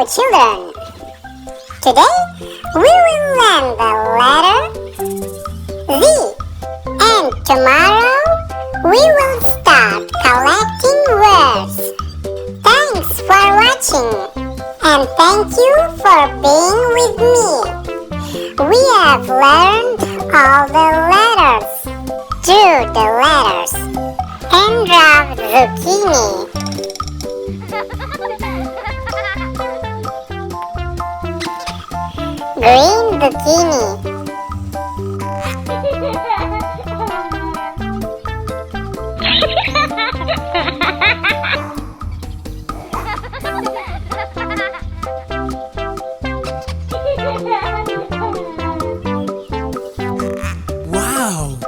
Hello children! Today we will learn the letter Z, and tomorrow we will start collecting words. Thanks for watching and thank you for being with me. We have learned all the letters, drew the letters, and draw zucchini. Green zucchini. Wow!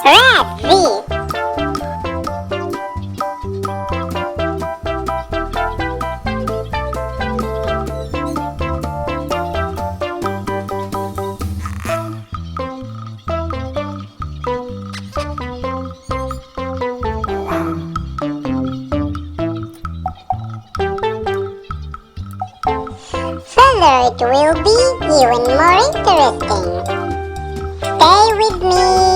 Red V. Further it will be even more interesting. Stay with me.